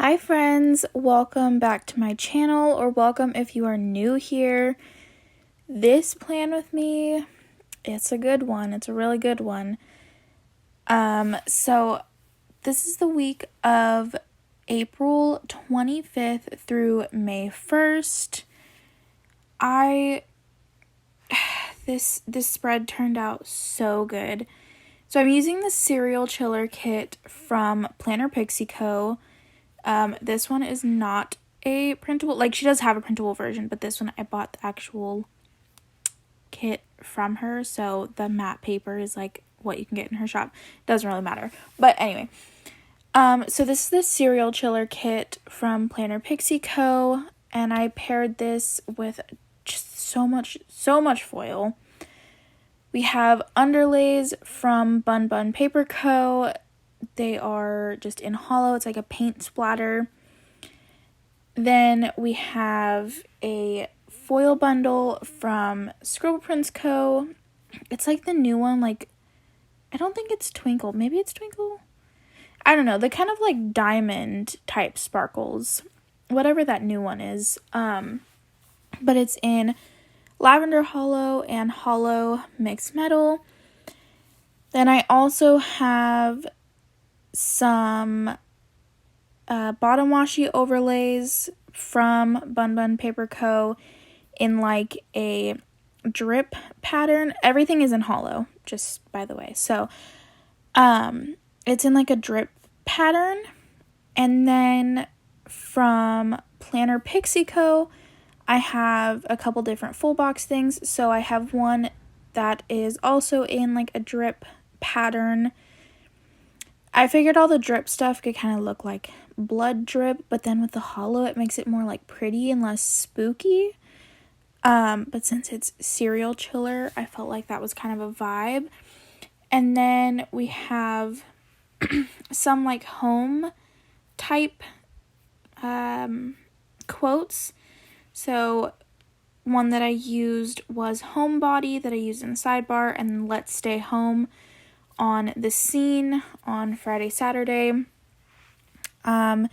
Hi friends, welcome back to my channel, or welcome if you are new here. This plan with me, it's a good one. It's a really good one. So this is the week of April 25th through May 1st. This spread turned out so good. So I'm using the cereal chiller kit from PlannerPixieCo. This one is not a printable, like she does have a printable version, but this one I bought the actual kit from her, so the matte paper is like what you can get in her shop. Doesn't really matter. But anyway, so this is the cereal chiller kit from PlannerPixieCo, and I paired this with just so much foil. We have underlays from Bun Bun Paper Co. They are just in hollow. It's like a paint splatter. Then we have a foil bundle from Scribble Prints Co. It's like the new one, like, I don't think it's Twinkle. Maybe it's Twinkle? I don't know. The kind of like diamond type sparkles. Whatever that new one is. But it's in lavender hollow and hollow mixed metal. Then I also have some bottom washi overlays from Bun Bun Paper Co. in like a drip pattern. Everything is in hollow, just by the way. So it's in like a drip pattern. And then from PlannerPixieCo, I have a couple different full box things. So I have one that is also in like a drip pattern. I figured all the drip stuff could kind of look like blood drip, but then with the hollow it makes it more like pretty and less spooky. But since it's cereal chiller, I felt like that was kind of a vibe. And then we have some like home type quotes. So one that I used was Homebody, that I used in the sidebar, and Let's Stay Home on the scene on Friday, Saturday. And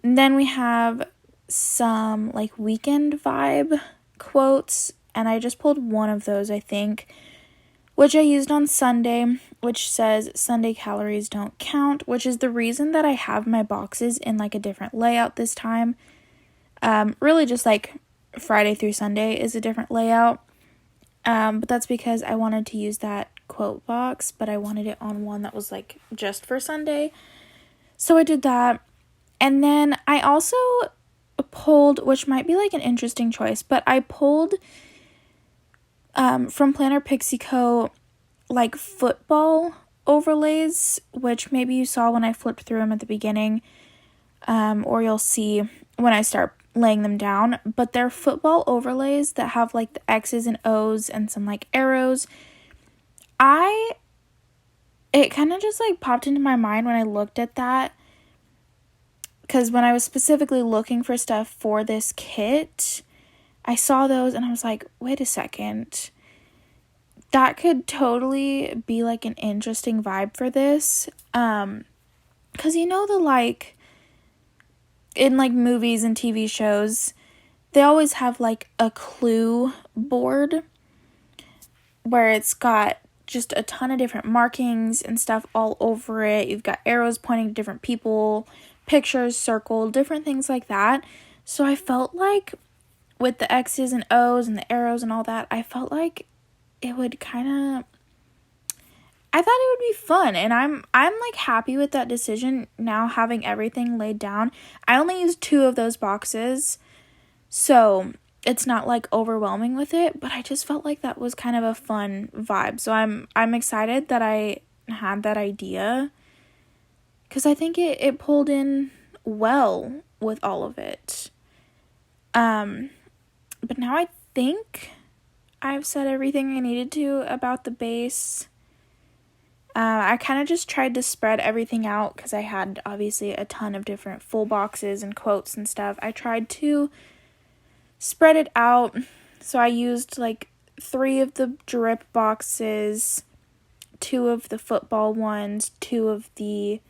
then we have some like weekend vibe quotes, and I just pulled one of those, I think, which I used on Sunday, which says Sunday calories don't count, which is the reason that I have my boxes in like a different layout this time. Really just like Friday through Sunday is a different layout. But that's because I wanted to use that quote box, but I wanted it on one that was like just for Sunday. So I did that. And then I also pulled, which might be like an interesting choice, but I pulled from PlannerPixieCo like football overlays, which maybe you saw when I flipped through them at the beginning, or you'll see when I start laying them down. But they're football overlays that have like the X's and O's and some like arrows. It kind of just like popped into my mind when I looked at that, because when I was specifically looking for stuff for this kit, I saw those and I was like, wait a second, that could totally be like an interesting vibe for this. Because you know, the like in like movies and TV shows, they always have like a clue board where it's got just a ton of different markings and stuff all over it. You've got arrows pointing to different people, pictures circled, different things like that. So I felt like with the X's and O's and the arrows and all that, I felt like it would I thought it would be fun, and I'm like happy with that decision now, having everything laid down. I only used 2 of those boxes, so it's not like overwhelming with it, but I just felt like that was kind of a fun vibe. So I'm excited that I had that idea, because I think it pulled in well with all of it. But now I think I've said everything I needed to about the base. I kind of just tried to spread everything out, because I had obviously a ton of different full boxes and quotes and stuff. I tried to spread it out, so I used like 3 of the drip boxes, 2 of the football ones, 2 of the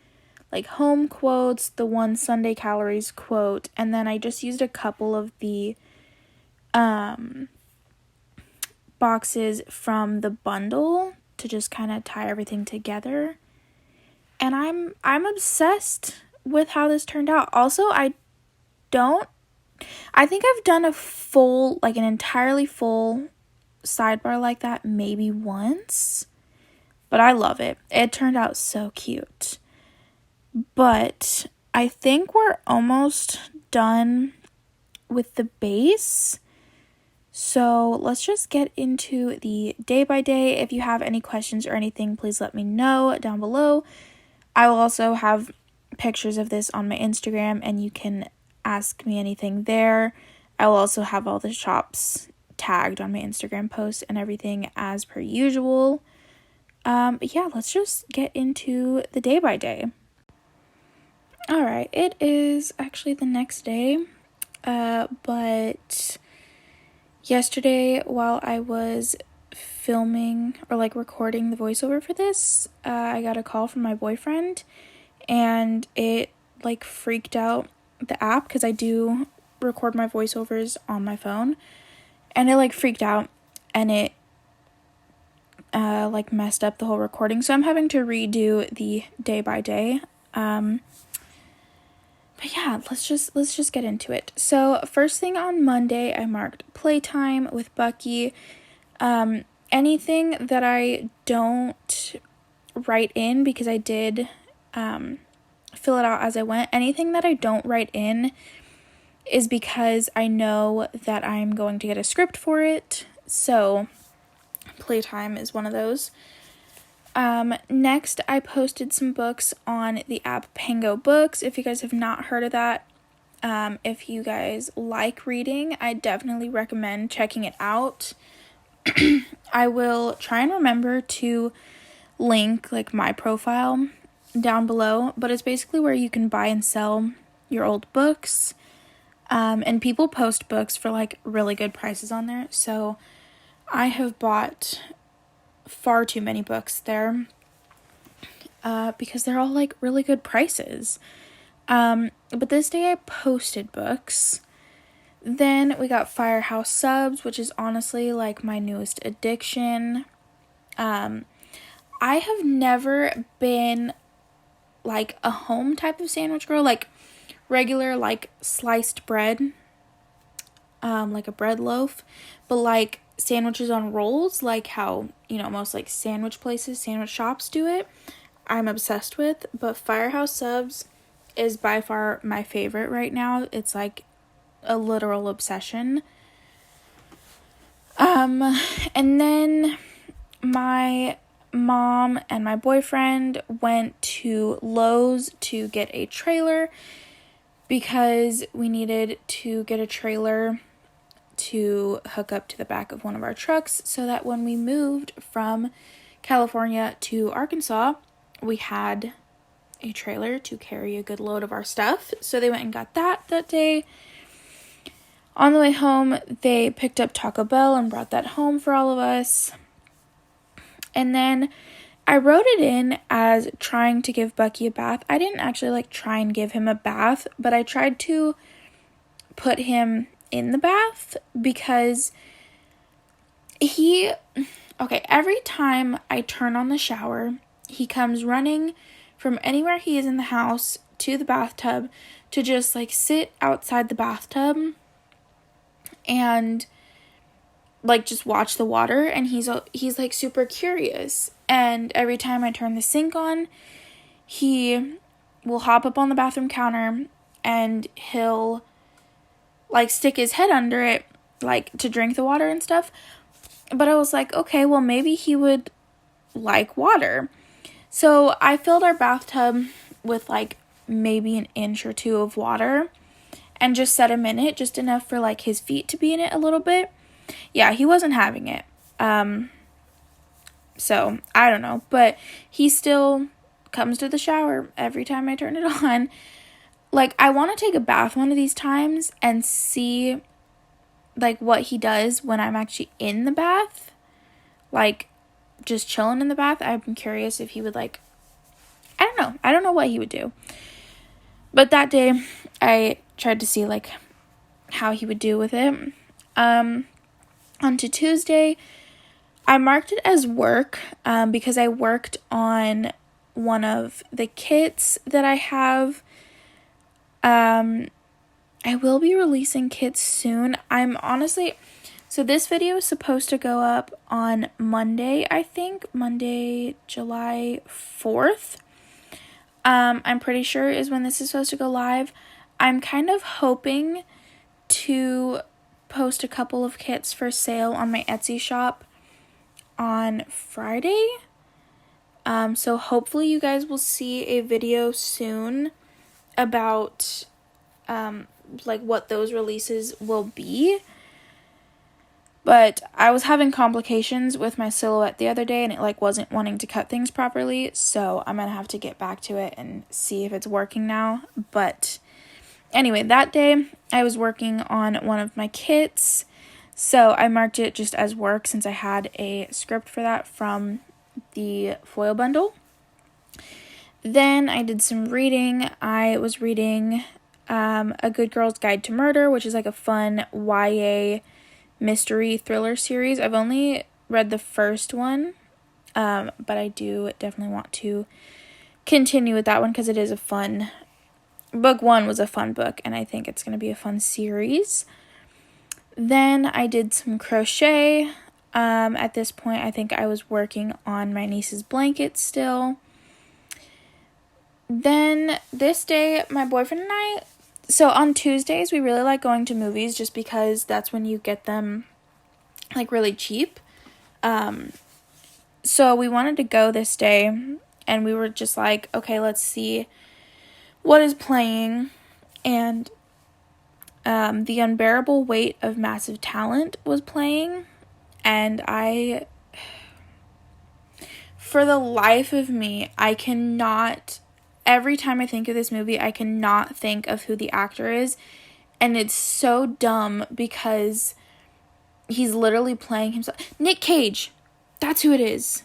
like home quotes, the 1 Sunday calories quote, and then I just used a couple of the boxes from the bundle to just kind of tie everything together. And I'm obsessed with how this turned out. Also, I think I've done a full, like an entirely full sidebar like that maybe once, but I love it. It turned out so cute. But I think we're almost done with the base. So let's just get into the day by day. If you have any questions or anything, please let me know down below. I will also have pictures of this on my Instagram, and you can ask me anything there. I will also have all the shops tagged on my Instagram post and everything as per usual. But yeah, let's just get into the day by day. Alright, it is actually the next day, but yesterday while I was filming or like recording the voiceover for this, I got a call from my boyfriend, and it like freaked out the app because I do record my voiceovers on my phone, and it like freaked out and it like messed up the whole recording, so I'm having to redo the day by day. But yeah, let's just get into it. So first thing on Monday, I marked playtime with Bucky. Anything that I don't write in, because I did fill it out as I went, anything that I don't write in is because I know that I'm going to get a script for it. So playtime is one of those. Next, I posted some books on the app Pango Books. If you guys have not heard of that, if you guys like reading, I definitely recommend checking it out. I will try and remember to link like my profile down below, but it's basically where you can buy and sell your old books, and people post books for like really good prices on there. So I have bought far too many books there because they're all like really good prices. But this day I posted books. Then we got Firehouse subs, which is honestly like my newest addiction. I have never been like a home type of sandwich girl, like regular like sliced bread, like a bread loaf, but like sandwiches on rolls, like how, you know, most like sandwich places, sandwich shops do it. I'm obsessed with, but Firehouse subs is by far my favorite right now. It's like a literal obsession. And then my mom and my boyfriend went to Lowe's to get a trailer because we needed to get a trailer to hook up to the back of one of our trucks so that when we moved from California to Arkansas, we had a trailer to carry a good load of our stuff. So they went and got that day. On the way home, they picked up Taco Bell and brought that home for all of us. And then I wrote it in as trying to give Bucky a bath. I didn't actually like try and give him a bath, but I tried to put him in the bath because every time I turn on the shower, he comes running from anywhere he is in the house to the bathtub to just like sit outside the bathtub and like just watch the water, and he's like super curious. And every time I turn the sink on, he will hop up on the bathroom counter and he'll like stick his head under it like to drink the water and stuff. But I was like, okay, well maybe he would like water. So I filled our bathtub with like maybe an inch or two of water and just set him in it, just enough for like his feet to be in it a little bit. Yeah, he wasn't having it. So I don't know, but he still comes to the shower every time I turn it on. Like, I want to take a bath one of these times and see like what he does when I'm actually in the bath, like just chilling in the bath. I'm curious if he would like I don't know what he would do. But that day, I tried to see, like, how he would do with it. Onto Tuesday, I marked it as work because I worked on one of the kits that I have. I will be releasing kits soon. So this video is supposed to go up on Monday, I think. Monday, July 4th. I'm pretty sure is when this is supposed to go live. I'm kind of hoping to post a couple of kits for sale on my Etsy shop on Friday. So hopefully you guys will see a video soon about like what those releases will be. But I was having complications with my silhouette the other day and it like wasn't wanting to cut things properly, so I'm gonna have to get back to it and see if it's working now. But anyway, that day I was working on one of my kits, so I marked it just as work since I had a script for that from the foil bundle. Then I did some reading. I was reading A Good Girl's Guide to Murder, which is like a fun YA mystery thriller series. I've only read the first one, but I do definitely want to continue with that one because it is a fun book. One was a fun book, and I think it's going to be a fun series. Then I did some crochet. At this point, I think I was working on my niece's blanket still. Then this day, my boyfriend and I, so on Tuesdays, we really like going to movies just because that's when you get them like really cheap. So we wanted to go this day and we were just like, okay, let's see what is playing. And The Unbearable Weight of Massive Talent was playing. And for the life of me, I cannot, every time I think of this movie, I cannot think of who the actor is. And it's so dumb because he's literally playing himself. Nick Cage. That's who it is.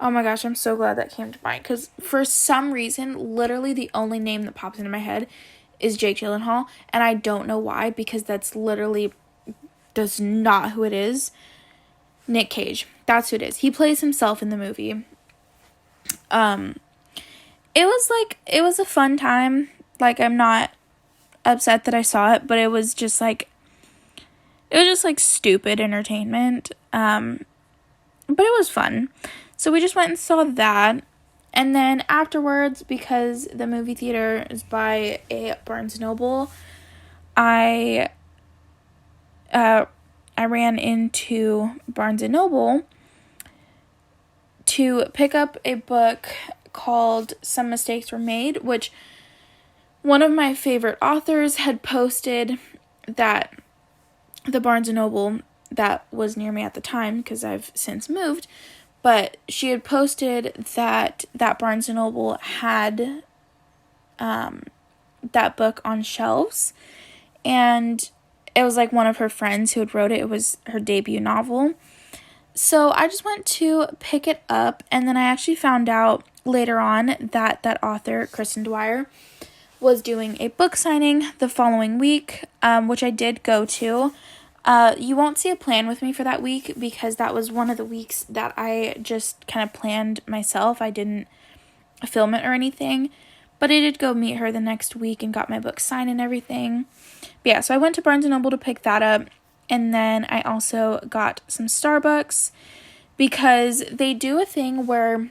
Oh my gosh, I'm so glad that came to mind. Because for some reason, literally the only name that pops into my head is Jake Gyllenhaal. And I don't know why, because that's literally does not who it is. Nick Cage. That's who it is. He plays himself in the movie. It was a fun time. Like, I'm not upset that I saw it, but it was just like stupid entertainment. But it was fun. So we just went and saw that. And then afterwards, because the movie theater is by a Barnes & Noble, I ran into Barnes & Noble to pick up a book called Some Mistakes Were Made, which one of my favorite authors had posted that the Barnes & Noble that was near me at the time, because I've since moved, but she had posted that Barnes & Noble had that book on shelves, and it was like one of her friends who had wrote it. It was her debut novel. So I just went to pick it up, and then I actually found out later on that author, Kristen Dwyer, was doing a book signing the following week, which I did go to. You won't see a plan with me for that week because that was one of the weeks that I just kind of planned myself. I didn't film it or anything, but I did go meet her the next week and got my book signed and everything. But yeah, so I went to Barnes & Noble to pick that up, and then I also got some Starbucks because they do a thing where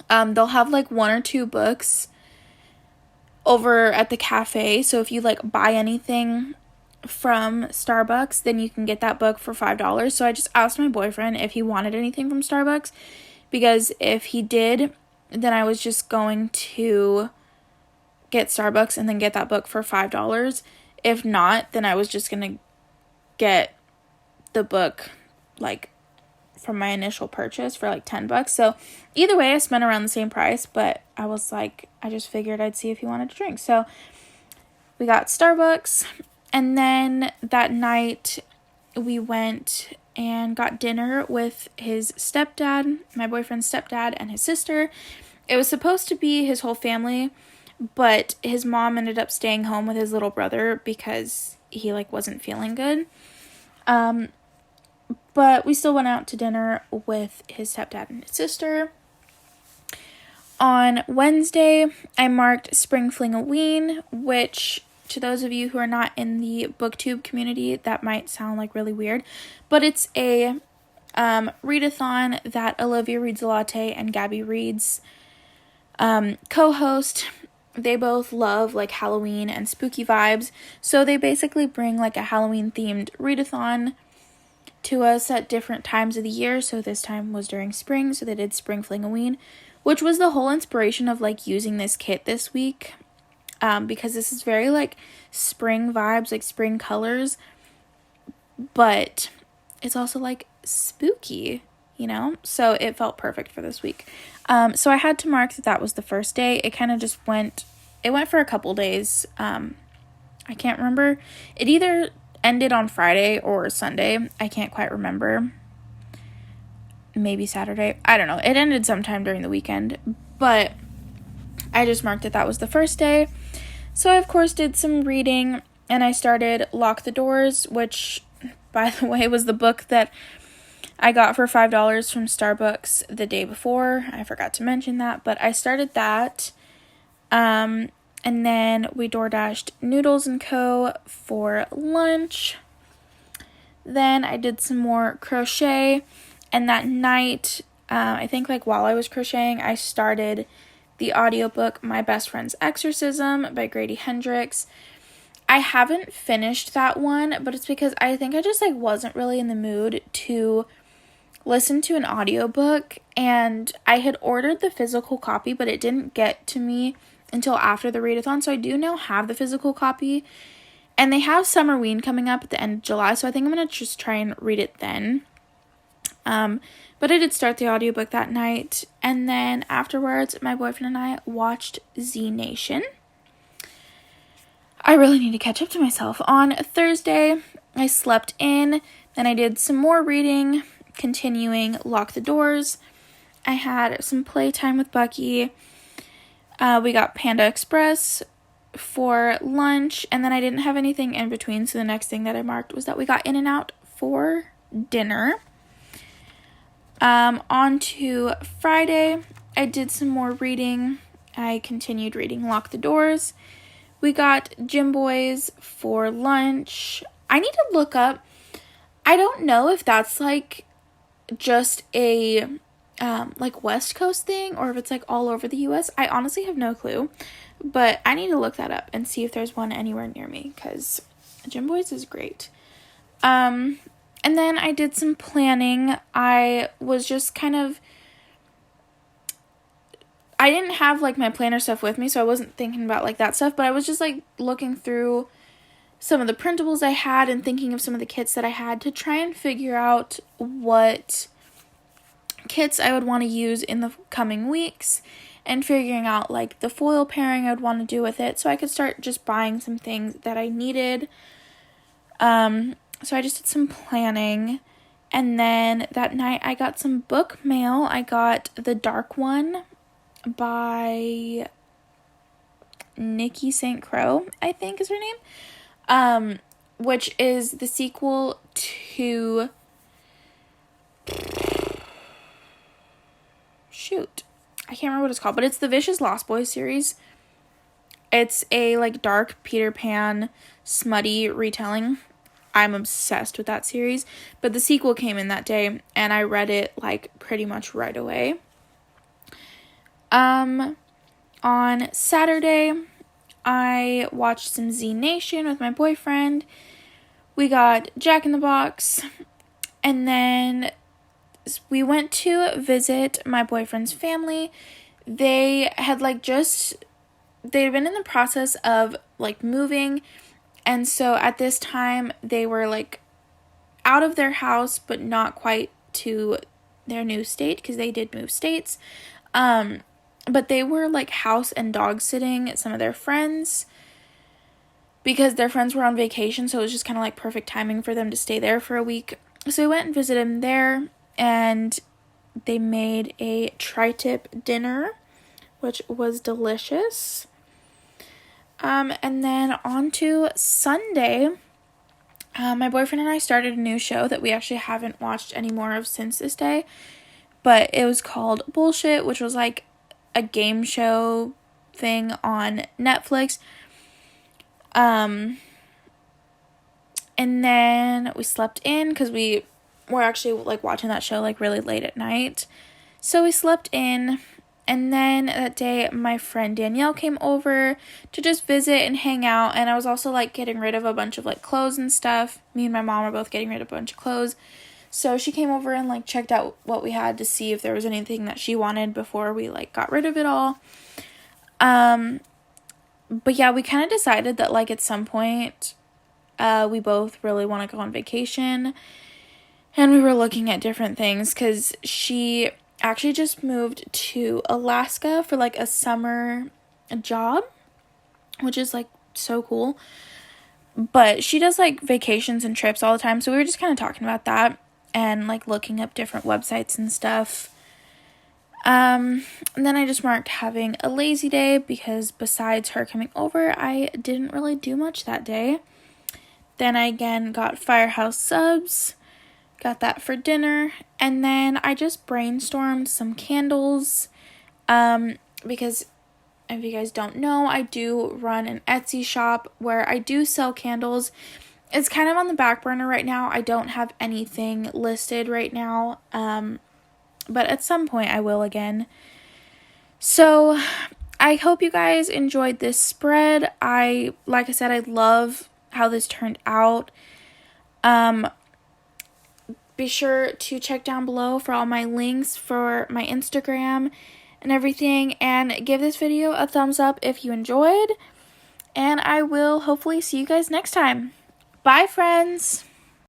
they'll have like one or two books over at the cafe. So if you like buy anything from Starbucks, then you can get that book for $5. So I just asked my boyfriend if he wanted anything from Starbucks, because if he did, then I was just going to get Starbucks and then get that book for $5. If not, then I was just gonna get the book like from my initial purchase for like $10. So either way, I spent around the same price, but I was like, I just figured I'd see if he wanted to drink. So we got Starbucks, and then that night we went and got dinner with his stepdad, my boyfriend's stepdad, and his sister. It was supposed to be his whole family, but his mom ended up staying home with his little brother because he, like, wasn't feeling good. But we still went out to dinner with his stepdad and his sister. On Wednesday, I marked Spring Fling-a-ween, which, to those of you who are not in the booktube community, that might sound like really weird, but it's a readathon that Olivia Reads a Latte and Gabby Reads co-host. They both love, like, Halloween and spooky vibes, so they basically bring, like, a Halloween-themed readathon to us at different times of the year. So this time was during spring, so they did Spring Fling-a-ween, which was the whole inspiration of, like, using this kit this week, because this is very, like, spring vibes, like, spring colors, but it's also, like, spooky, you know, so it felt perfect for this week. So I had to mark that was the first day. It kind of just went for a couple days. I can't remember. It either ended on Friday or Sunday. I can't quite remember. Maybe Saturday. I don't know. It ended sometime during the weekend, but I just marked that was the first day. So I, of course, did some reading, and I started Lock the Doors, which, by the way, was the book that I got for $5 from Starbucks the day before. I forgot to mention that, but I started that. And then we DoorDashed Noodles & Co. for lunch. Then I did some more crochet. And that night, I think, like, while I was crocheting, I started the audiobook My Best Friend's Exorcism by Grady Hendrix. I haven't finished that one, but it's because I think I just, like, wasn't really in the mood to listen to an audiobook. And I had ordered the physical copy, but it didn't get to me until after the readathon. So I do now have the physical copy. And they have Summerween coming up at the end of July, so I think I'm going to just try and read it then. But I did start the audiobook that night, and then afterwards, my boyfriend and I watched Z Nation. I really need to catch up to myself. On Thursday, I slept in, then I did some more reading, continuing Lock the Doors. I had some playtime with Bucky. We got Panda Express for lunch, and then I didn't have anything in between, so the next thing that I marked was that we got In-N-Out for dinner. On to Friday, I did some more reading. I continued reading Lock the Doors. We got Gym Boys for lunch. I need to look up, I don't know if that's, like, just a, like, West Coast thing, or if it's, like, all over the U.S. I honestly have no clue, but I need to look that up and see if there's one anywhere near me, because Gym Boys is great. And then I did some planning. I was just kind of, I didn't have, like, my planner stuff with me, so I wasn't thinking about, like, that stuff, but I was just, like, looking through some of the printables I had and thinking of some of the kits that I had to try and figure out what kits I would want to use in the coming weeks, and figuring out, like, the foil pairing I would want to do with it, so I could start just buying some things that I needed. So I just did some planning, and then that night I got some book mail. I got The Dark One by Nikki St. Croix, I think is her name, which is the sequel to, I can't remember what it's called, but it's the Vicious Lost Boys series. It's a, like, dark Peter Pan, smutty retelling. I'm obsessed with that series, but the sequel came in that day, and I read it, like, pretty much right away. On Saturday, I watched some Z Nation with my boyfriend. We got Jack in the Box, and then we went to visit my boyfriend's family. They had, like, they'd been in the process of, like, moving. And so at this time, they were, like, out of their house, but not quite to their new state, because they did move states. But they were, like, house and dog sitting at some of their friends, because their friends were on vacation, so it was just kind of, like, perfect timing for them to stay there for a week. So we went and visited them there, and they made a tri-tip dinner, which was delicious. And then on to Sunday. My boyfriend and I started a new show that we actually haven't watched any more of since this day. But it was called Bullshit, which was like a game show thing on Netflix. And then we slept in because we were actually like watching that show like really late at night. So we slept in. And then that day, my friend Danielle came over to just visit and hang out. And I was also, like, getting rid of a bunch of, like, clothes and stuff. Me and my mom were both getting rid of a bunch of clothes. So she came over and, like, checked out what we had to see if there was anything that she wanted before we, like, got rid of it all. But, yeah, we kind of decided that, like, at some point, we both really want to go on vacation. And we were looking at different things because she actually just moved to Alaska for like a summer job, which is like so cool. But she does like vacations and trips all the time, so we were just kind of talking about that and like looking up different websites and stuff. And then I just marked having a lazy day because besides her coming over, I didn't really do much that day. Then I again got Firehouse subs. Got that for dinner, and then I just brainstormed some candles, because if you guys don't know, I do run an Etsy shop where I do sell candles. It's kind of on the back burner right now. I don't have anything listed right now, but at some point I will again. So I hope you guys enjoyed this spread. Like I said, I love how this turned out. Be sure to check down below for all my links for my Instagram and everything. And give this video a thumbs up if you enjoyed. And I will hopefully see you guys next time. Bye, friends!